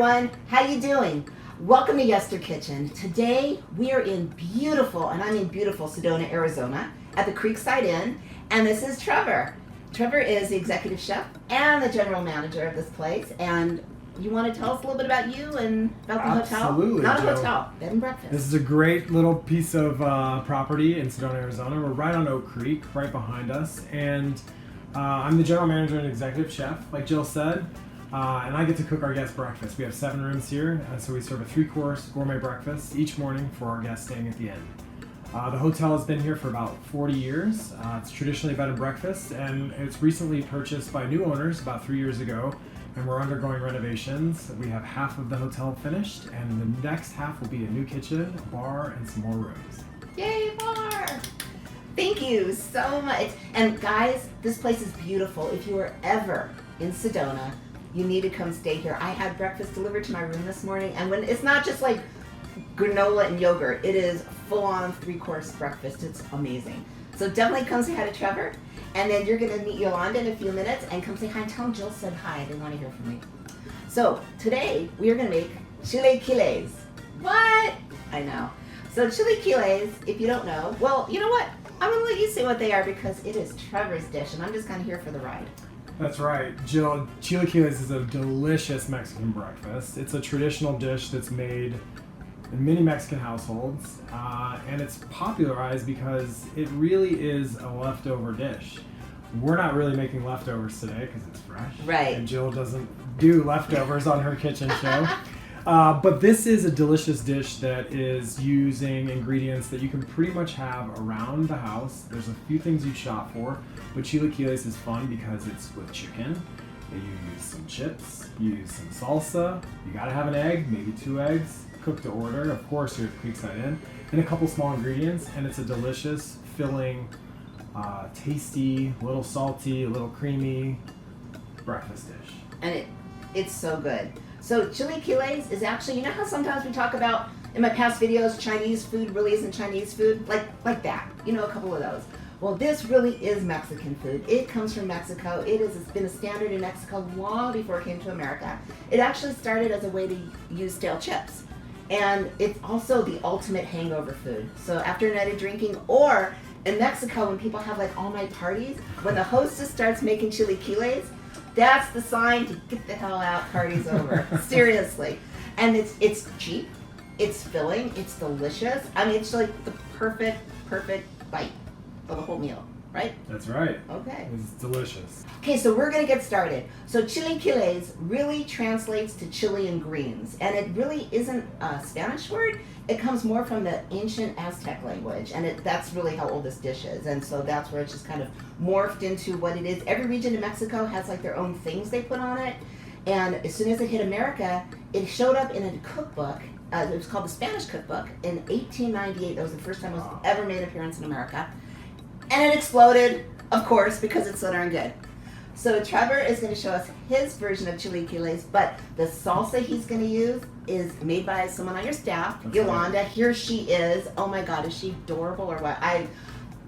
everyone. How you doing? Welcome to YesterKitchen. Today we are in beautiful, and I mean beautiful, Sedona, Arizona at the Creekside Inn, and this is Trevor. Trevor is the executive chef and the general manager of this place, and you want to tell us a little bit about you and about the hotel? Absolutely, Not Joe. a hotel, bed and breakfast. This is a great little piece of property in Sedona, Arizona. We're right on Oak Creek, right behind us, and I'm the general manager and executive chef, like Jill said, and I get to cook our guest breakfast. We have 7 rooms here, so we serve a 3-course gourmet breakfast each morning for our guests staying at the inn. The hotel has been here for about 40 years. It's traditionally bed and breakfast, and it's recently purchased by new owners about 3 years ago, and we're undergoing renovations. We have half of the hotel finished, and the next half will be a new kitchen, bar, and some more rooms. Yay, bar! Thank you so much. And guys, this place is beautiful. If you are ever in Sedona, you need to come stay here. I had breakfast delivered to my room this morning, and when it's not just like granola and yogurt, it is full-on 3-course breakfast. It's amazing. So definitely come say hi to Trevor, and then you're going to meet Yolanda in a few minutes, and come say hi and tell him Jill said hi. They want to hear from me. So today we are going to make chilaquiles. What? I know. So chilaquiles, if you don't know, well, you know what? I'm going to let you say what they are because it is Trevor's dish, and I'm just kind of here for the ride. That's right, Jill. Chilaquiles is a delicious Mexican breakfast. It's a traditional dish that's made in many Mexican households, and it's popularized because it really is a leftover dish. We're not really making leftovers today because it's fresh. Right. And Jill doesn't do leftovers on her kitchen show. But this is a delicious dish that is using ingredients that you can pretty much have around the house. There's a few things you shop for, but chilaquiles is fun because it's with chicken. You use some chips, you use some salsa, you gotta have an egg, maybe 2 eggs, cooked to order, of course you're at Creekside Inn, and a couple small ingredients, and it's a delicious, filling, tasty, a little salty, a little creamy breakfast dish. And it's so good. So chilaquiles is actually, you know how sometimes we talk about, in my past videos, Chinese food really isn't Chinese food? Like that, you know, a couple of those. Well, this really is Mexican food. It comes from Mexico. It's been a standard in Mexico long before it came to America. It actually started as a way to use stale chips. And it's also the ultimate hangover food. So after a night of drinking, or in Mexico when people have like all-night parties, when the hostess starts making chilaquiles, that's the sign to get the hell out, party's over. Seriously. And it's cheap, it's filling, it's delicious. I mean, it's like the perfect bite for the whole meal, right? That's right. Okay. It's delicious. Okay, so we're gonna get started. So chilaquiles really translates to chili and greens, and it really isn't a Spanish word. It comes more from the ancient Aztec language, and that's really how old this dish is. And so that's where it's just kind of morphed into what it is. Every region in Mexico has like their own things they put on it, and as soon as it hit America, it showed up in a cookbook. It was called the Spanish Cookbook in 1898. That was the first time it was ever made an appearance in America. And it exploded, of course, because it's so darn good. So Trevor is going to show us his version of chilaquiles, but the salsa he's going to use is made by someone on your staff, That's Yolanda. right. Here she is. Oh my God, is she adorable or what?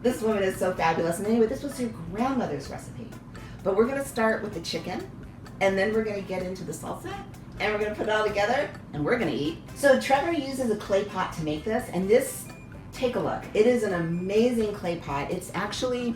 This woman is so fabulous. And anyway, this was her grandmother's recipe. But we're going to start with the chicken, and then we're going to get into the salsa, and we're going to put it all together, and we're going to eat. So Trevor uses a clay pot to make this, and this, take a look. It is an amazing clay pot. It's actually,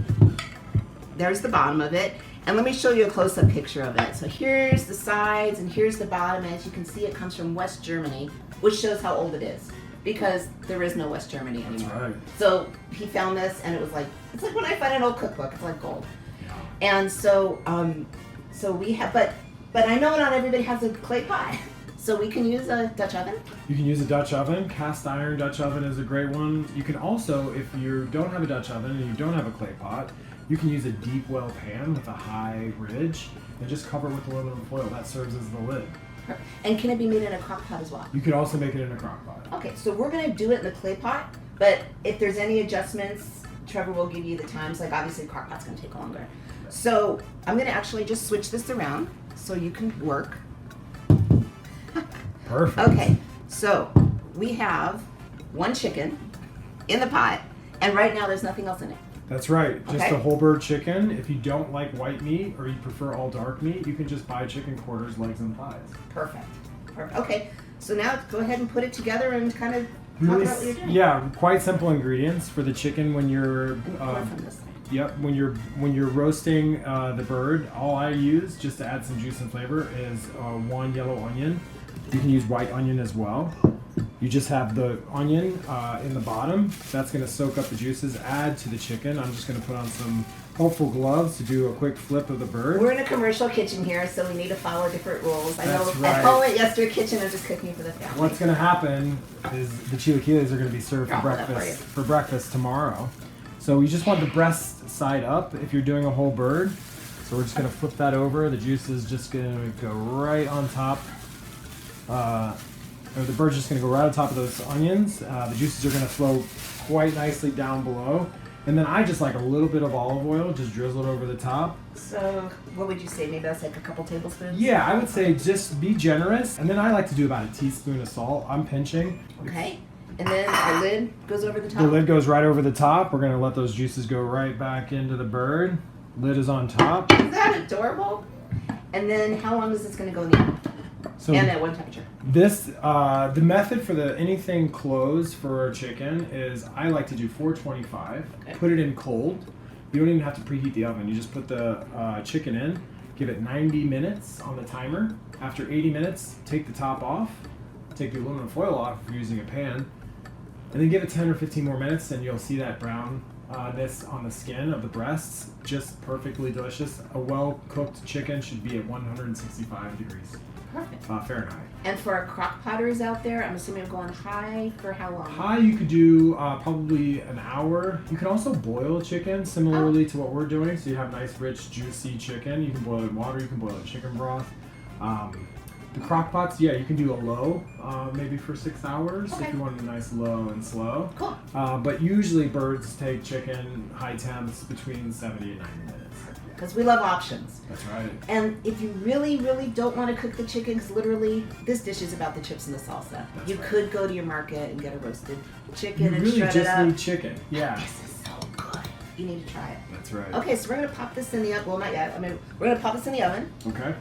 there's the bottom of it. And let me show you a close-up picture of it. So here's the sides and here's the bottom. And as you can see, it comes from West Germany, which shows how old it is because there is no West Germany anymore. That's right. So he found this and it was like, it's like when I find an old cookbook, it's like gold. Yeah. And so, so we have, but I know not everybody has a clay pot. So we can use a Dutch oven? You can use a Dutch oven. Cast iron Dutch oven is a great one. You can also, if you don't have a Dutch oven and you don't have a clay pot, you can use a deep well pan with a high ridge and just cover it with aluminum foil. That serves as the lid. And can it be made in a crock pot as well? You could also make it in a crock pot. Okay, so we're gonna do it in the clay pot, but if there's any adjustments, Trevor will give you the times. Like obviously crock pot's gonna take longer. So I'm gonna actually just switch this around so you can work. Perfect. Okay, so we have 1 chicken in the pot, and right now there's nothing else in it. That's right. Just Okay. a whole bird chicken. If you don't like white meat or you prefer all dark meat, you can just buy chicken quarters, legs, and thighs. Perfect. Perfect. Okay, so now go ahead and put it together and kind of talk Really, about what you're doing. yeah, quite simple ingredients for the chicken when you're. And pour from this side. Yep, when you're roasting the bird, all I use just to add some juice and flavor is 1 yellow onion. You can use white onion as well. You just have the onion in the bottom. That's going to soak up the juices. Add to the chicken. I'm just going to put on some helpful gloves to do a quick flip of the bird. We're in a commercial kitchen here, so we need to follow different rules. I know That's right. I call it YesterKitchen. I'm just cooking for the family. What's going to happen is the chilaquiles are going to be served for I'll hold that for breakfast tomorrow. So you just want the breast side up if you're doing a whole bird. So we're just going to flip that over. The juice is just going to go right on top. Or the bird's just going to go right on top of those onions. The juices are going to flow quite nicely down below. And then I just like a little bit of olive oil, just drizzle it over the top. So what would you say? Maybe that's like a couple tablespoons? Yeah, I would say just be generous. And then I like to do about a teaspoon of salt. I'm pinching. Okay. And then our lid goes over the top? The lid goes right over the top. We're going to let those juices go right back into the bird. Lid is on top. Is that adorable? And then how long is this going to go in the oven? So And at what temperature? this, the method for the anything closed for chicken is I like to do 425. Okay. Put it in cold. You don't even have to preheat the oven. You just put the chicken in, give it 90 minutes on the timer. After 80 minutes, take the top off, take the aluminum foil off if you're using a pan, and then give it 10 or 15 more minutes, and you'll see that brownness on the skin of the breasts. Just perfectly delicious. A well-cooked chicken should be at 165 degrees. Perfect. Fahrenheit. And for our crock potters out there, I'm assuming I'm going high for how long? High, you could do probably an hour. You can also boil chicken similarly to what we're doing, so you have nice, rich, juicy chicken. You can boil it in water. You can boil it in chicken broth. The crock pots, yeah, you can do a low, maybe for 6 hours if you want a nice low and slow. Cool. But usually birds take chicken high temps between 70 and 90 minutes. Because we love options. That's right. And if you really, really don't want to cook the chicken, because literally this dish is about the chips and the salsa. That's You right. could go to your market and get a roasted chicken You and really shred it just up. need chicken. Yeah. This is so good. You need to try it. That's right. Okay, so we're going to pop this in the oven. Well, not yet. We're going to pop this in the oven. Okay.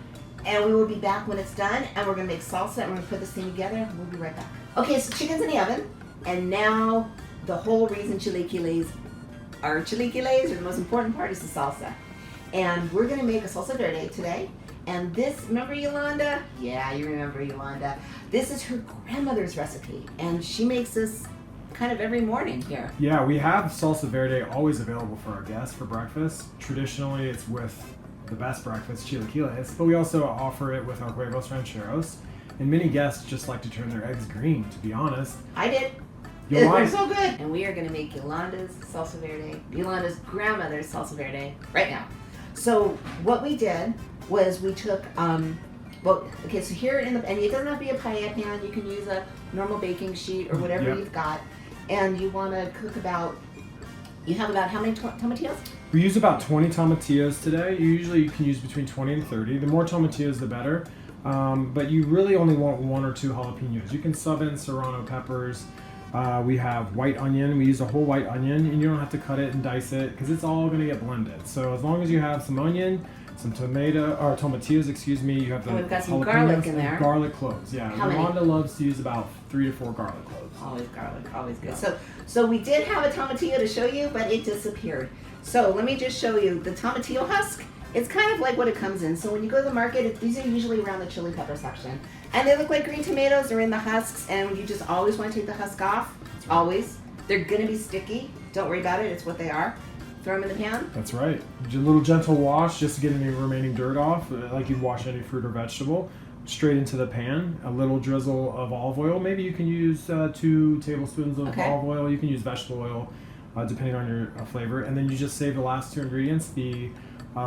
And we will be back when it's done. And we're going to make salsa and we're going to put this thing together. And we'll be right back. Okay, so chicken's in the oven. And now the whole reason chilaquiles are chilaquiles, or the most important part, is the salsa. And we're going to make a salsa verde today. And this, remember Yolanda? Yeah, you remember Yolanda. This is her grandmother's recipe. And she makes this kind of every morning here. Yeah, we have salsa verde always available for our guests for breakfast. Traditionally, it's with the best breakfast, chilaquiles, but we also offer it with our huevos rancheros. And many guests just like to turn their eggs green, to be honest. I did. Yolanda- They're so good. And we are going to make Yolanda's salsa verde, Yolanda's grandmother's salsa verde, right now. So what we did was we took, so here in the, and it doesn't have to be a paella pan, you can use a normal baking sheet or whatever Yep. you've got. And you want to cook you have about how many tomatillos? We use about 20 tomatillos today. Usually you can use between 20 and 30. The more tomatillos, the better. But you really only want 1 or 2 jalapenos. You can sub in serrano peppers. We have white onion. We use a whole white onion, and you don't have to cut it and dice it because it's all going to get blended. So as long as you have some onion, some tomatillos, you have the And we've got some jalapenos garlic in and there. garlic cloves. Yeah, How many? Yolanda loves to use about 3 to 4 garlic cloves. Always garlic, always good. Yeah. So we did have a tomatillo to show you, but it disappeared. So let me just show you the tomatillo husk. It's kind of like what it comes in. So when you go to the market, these are usually around the chili pepper section. And they look like green tomatoes. They're in the husks, and you just always want to take the husk off. Always. They're going to be sticky. Don't worry about it. It's what they are. Throw them in the pan. That's right. A little gentle wash just to get any remaining dirt off, like you wash any fruit or vegetable. Straight into the pan. A little drizzle of olive oil. Maybe you can use 2 tablespoons of olive oil. You can use vegetable oil, depending on your flavor. And then you just save the last 2 ingredients, the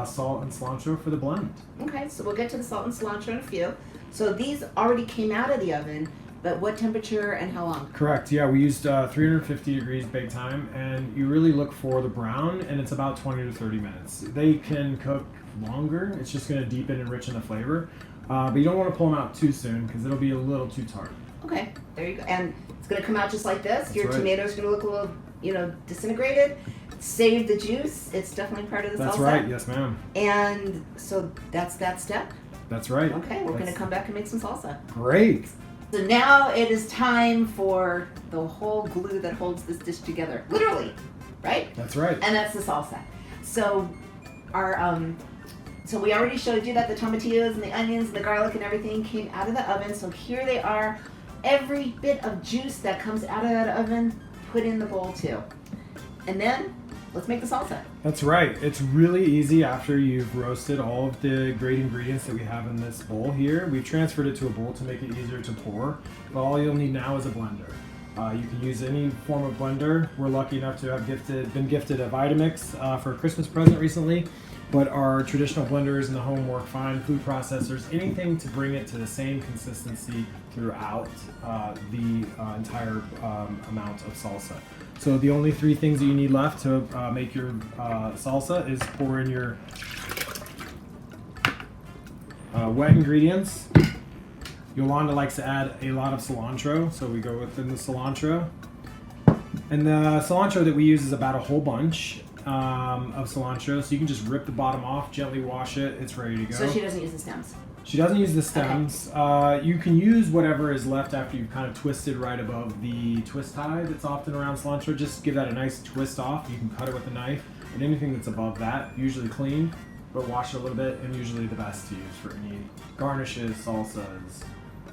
salt and cilantro for the blend. Okay, so we'll get to the salt and cilantro in a few. So these already came out of the oven, but what temperature and how long? Correct. Yeah, we used 350 degrees bake time, and you really look for the brown, and it's about 20 to 30 minutes. They can cook longer. It's just going to deepen and enrich in the flavor. But you don't want to pull them out too soon because it'll be a little too tart. Okay, there you go. And it's going to come out just like this. That's Your right. tomatoes going to look a little, disintegrated. Save the juice. It's definitely part of the salsa. That's right. Yes, ma'am. And so that's that step. That's right. Okay, we're going to come back and make some salsa. Great. So now it is time for the whole glue that holds this dish together. Literally, right? That's right. And that's the salsa. So so we already showed you that the tomatillos and the onions and the garlic and everything came out of the oven. So here they are. Every bit of juice that comes out of that oven, put in the bowl too. And then let's make the salsa. That's right. It's really easy after you've roasted all of the great ingredients that we have in this bowl here. We've transferred it to a bowl to make it easier to pour. But all you'll need now is a blender. You can use any form of blender. We're lucky enough to have been gifted a Vitamix for a Christmas present recently. But our traditional blenders in the home work fine, food processors, anything to bring it to the same consistency throughout the entire amount of salsa. So the only three things that you need left to make your salsa is pour in your wet ingredients. Yolanda likes to add a lot of cilantro, so we go within the cilantro. And the cilantro that we use is about a whole bunch of cilantro, so you can just rip the bottom off, gently wash it, it's ready to go. So she doesn't use the stems? She doesn't use the stems. Okay. You can use whatever is left after you've kind of twisted right above the twist tie that's often around cilantro. Just give that a nice twist off. You can cut it with a knife. And anything that's above that, usually clean, but wash it a little bit, and usually the best to use for any garnishes, salsas.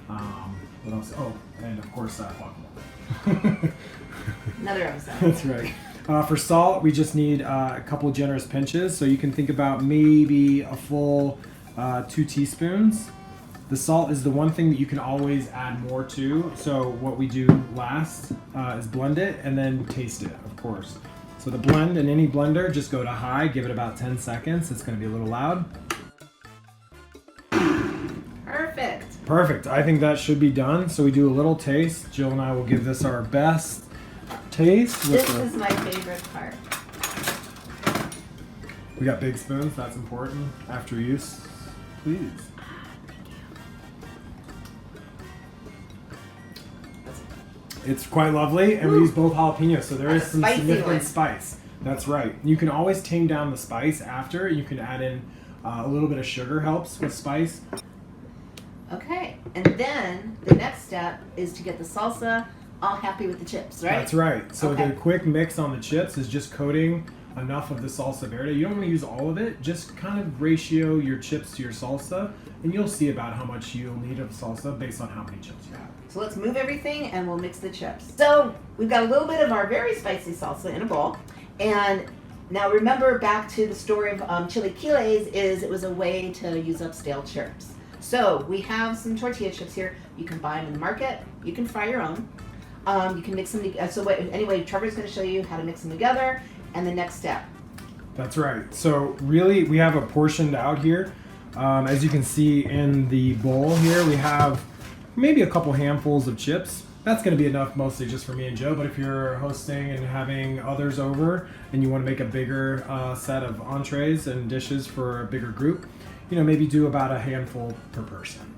What else? Oh, and of course, guacamole. Another episode. That's right. For salt, we just need a couple of generous pinches. So you can think about maybe a full 2 teaspoons. The salt is the one thing that you can always add more to. So what we do last is blend it and then taste it, of course. So the blend in any blender, just go to high, give it about 10 seconds. It's going to be a little loud. Perfect. Perfect. I think that should be done. So we do a little taste. Jill and I will give this our best taste. This is my favorite part. We got big spoons. That's important. After use, please. It's quite lovely, and we use both jalapenos, so there is some significant spice. That's right. You can always tame down the spice after. You can add in a little bit of sugar, helps with spice. Okay, and then the next step is to get the salsa all happy with the chips, right? That's right. So okay. The quick mix on the chips is just coating enough of the salsa verde. You don't want to use all of it. Just kind of ratio your chips to your salsa, and you'll see about how much you'll need of salsa based on how many chips you have. So let's move everything and we'll mix the chips. So we've got a little bit of our very spicy salsa in a bowl. And now remember back to the story of chilaquiles is it was a way to use up stale chips. So we have some tortilla chips here. You can buy them in the market. You can fry your own. You can mix them together. So anyway, Trevor's going to show you how to mix them together and the next step. That's right. So really we have a portioned out here. As you can see in the bowl here, we have maybe a couple handfuls of chips. That's going to be enough mostly just for me and Joe, but if you're hosting and having others over and you want to make a bigger set of entrees and dishes for a bigger group, you know, maybe do about a handful per person.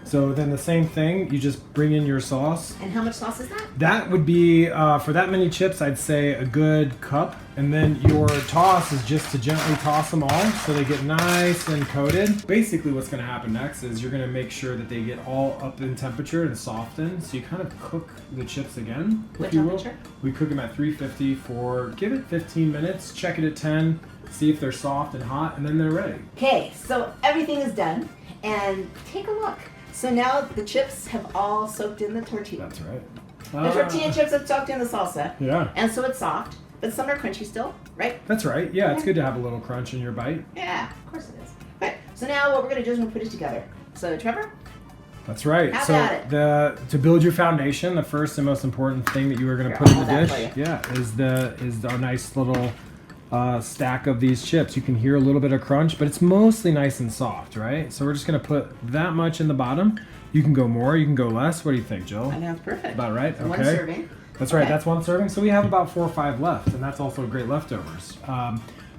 So then the same thing, you just bring in your sauce. And how much sauce is that? That would be, for that many chips, I'd say a good cup. And then your toss is just to gently toss them all so they get nice and coated. Basically what's going to happen next is you're going to make sure that they get all up in temperature and soften. So you kind of cook the chips again, if you will. We cook them at 350 for, give it 15 minutes, check it at 10, see if they're soft and hot, and then they're ready. Okay, so everything is done. And take a look. So now the chips have all soaked in the tortilla. That's right. The tortilla chips have soaked in the salsa. Yeah. And so it's soft, but some are crunchy still, right? That's right. Yeah, it's good to have a little crunch in your bite. Yeah, of course it is. Right. So now what we're going to do is we're going to put it together. So Trevor? That's right. How about it? To build your foundation, the first and most important thing that you are going to put in the dish, is our nice little stack of these chips. You can hear a little bit of crunch, but it's mostly nice and soft, right? So we're just going to put that much in the bottom. You can go more, you can go less. What do you think, Jill? I think that's perfect. About right? Okay. One serving. That's right. That's one serving. So we have about 4 or 5 left, and that's also great leftovers.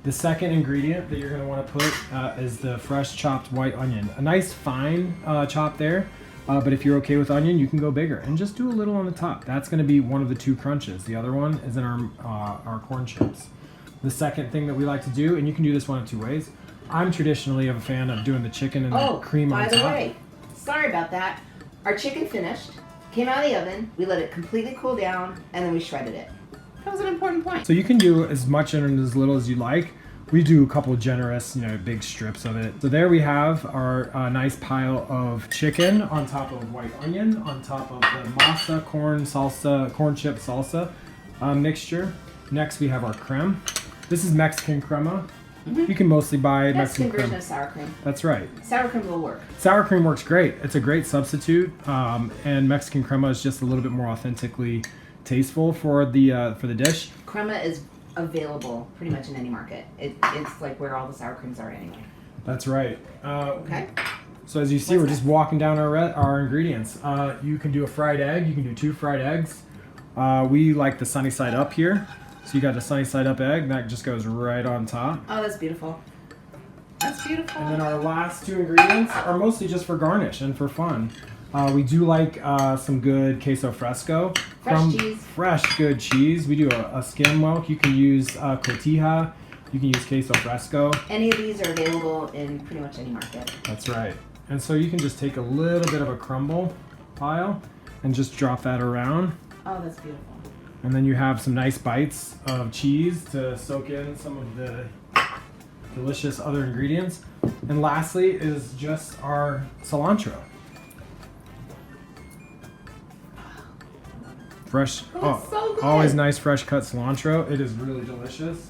The second ingredient that you're going to want to put is the fresh chopped white onion. A nice fine chop there, but if you're okay with onion, you can go bigger. And just do a little on the top. That's going to be one of the 2 crunches. The other one is in our corn chips. The second thing that we like to do, and you can do this one of 2 ways, I'm traditionally a fan of doing the chicken and the cream on by top. the way, sorry about that. Our chicken finished, came out of the oven, we let it completely cool down, and then we shredded it. That was an important point. So you can do as much and as little as you like. We do a couple generous, big strips of it. So there we have our nice pile of chicken on top of white onion, on top of the masa corn chip salsa mixture. Next we have our creme. This is Mexican crema. You can mostly buy Mexican version creme. of sour cream. That's right. Sour cream will work. Sour cream works great. It's a great substitute, and Mexican crema is just a little bit more authentically tasteful for the dish. Crema is available pretty much in any market. It's like where all the sour creams are anyway. That's right. Okay. So as you see, we're just walking down our ingredients. You can do a fried egg. You can do 2 fried eggs. We like the sunny side up here. So you got the sunny side up egg. That just goes right on top. Oh, that's beautiful. That's beautiful. And then our last 2 ingredients are mostly just for garnish and for fun. We do like some good queso fresco. Cheese. Fresh good cheese. We do a skim milk. You can use cotija. You can use queso fresco. Any of these are available in pretty much any market. That's right. And so you can just take a little bit of a crumble pile and just drop that around. Oh, that's beautiful. And then you have some nice bites of cheese to soak in some of the delicious other ingredients. And lastly is just our cilantro. Fresh, so good. always nice fresh cut cilantro. It is really delicious.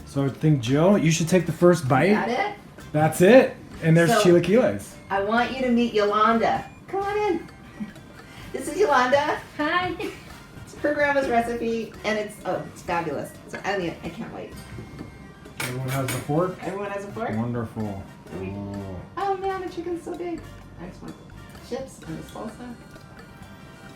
So I think, Jill, you should take the first bite. Is that it? That's it. And there's So- chilaquiles. I want you to meet Yolanda. Come on in. This is Yolanda. Hi. It's her grandma's recipe, and it's fabulous. So I can't wait. Everyone has the fork? Everyone has a fork? Wonderful. We- Oh. Oh man, the chicken's so big. I just want chips and the salsa.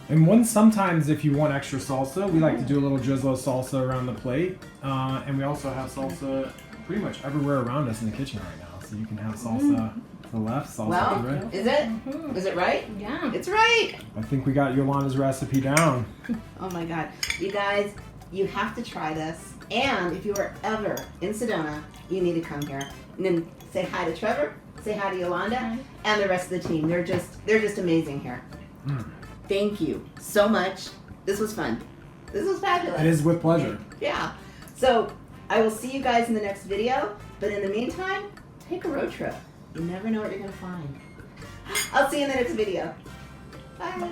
And sometimes if you want extra salsa, we like to do a little drizzle of salsa around the plate. And we also have salsa pretty much everywhere around us in the kitchen right now. So you can have salsa to the left, salsa to the right. Is it? Is it right? Yeah. It's right. I think we got Yolanda's recipe down. Oh my god. You guys, you have to try this. And if you are ever in Sedona, you need to come here. And then say hi to Trevor, say hi to Yolanda, Hi. and the rest of the team. They're just amazing here. Thank you so much. This was fun. This was fabulous. It is with pleasure. Yeah. So I will see you guys in the next video. But in the meantime, take a road trip. You never know what you're going to find. I'll see you in the next video. Bye.